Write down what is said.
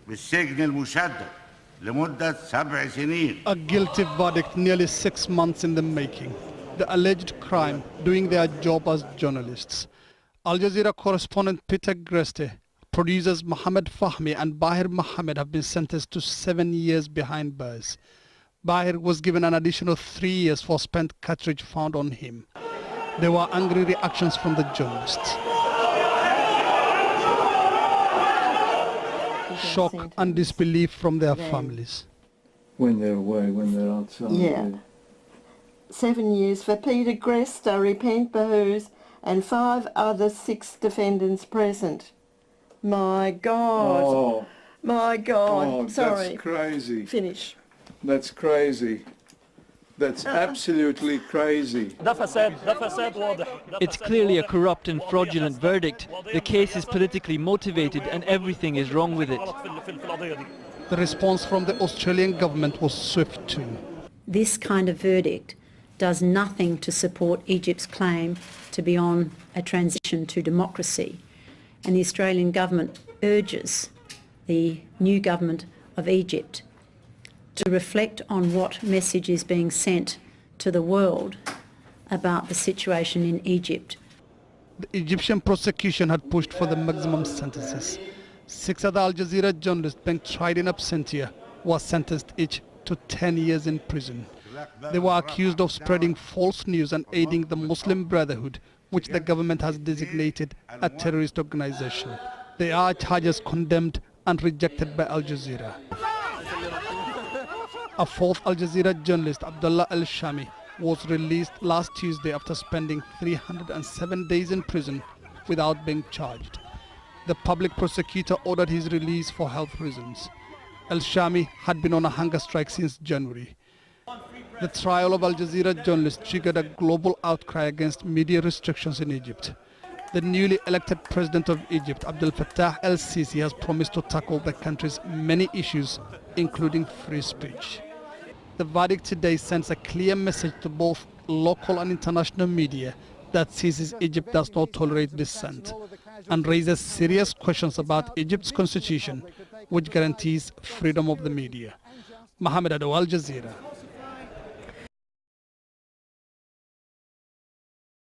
بالسجن المشدد لمدة 7 سنين. A guilty verdict nearly 6 months in the making. The alleged crime, doing their job as journalists. Al Jazeera correspondent Peter Greste, producers Mohammed Fahmy and Bahir Mohammed have been sentenced to 7 years behind bars. Bahir was given an additional 3 years for spent cartridge found on him. There were angry reactions from the journalists. Shock and disbelief from their families. When they're away, when they're outside. Yeah. 7 years for Peter Greste, Repent Bahus, and 5 other 6 defendants present. My God. Oh. My God. Oh, Sorry. that's crazy. Finish. That's crazy. That's absolutely crazy. It's clearly a corrupt and fraudulent verdict. The case is politically motivated and everything is wrong with it. The response from the Australian government was swift too. This kind of verdict does nothing to support Egypt's claim to be on a transition to democracy. And the Australian government urges the new government of Egypt to reflect on what message is being sent to the world about the situation in Egypt. The Egyptian prosecution had pushed for the maximum sentences. 6 other Al Jazeera journalists being tried in absentia were sentenced each to 10 years in prison. They were accused of spreading false news and aiding the Muslim Brotherhood, which the government has designated a terrorist organization. They are charges condemned and rejected by Al Jazeera. A 4th Al Jazeera journalist, Abdullah Al-Shami, was released last Tuesday after spending 307 days in prison without being charged. The public prosecutor ordered his release for health reasons. Al-Shami had been on a hunger strike since January. The trial of Al Jazeera journalists triggered a global outcry against media restrictions in Egypt. The newly elected president of Egypt, Abdel Fattah el-Sisi, has promised to tackle the country's many issues, including free speech. The verdict today sends a clear message to both local and international media that Sisi's Egypt does not tolerate dissent and raises serious questions about Egypt's constitution, which guarantees freedom of the media. Mohammed Ado, Al Jazeera.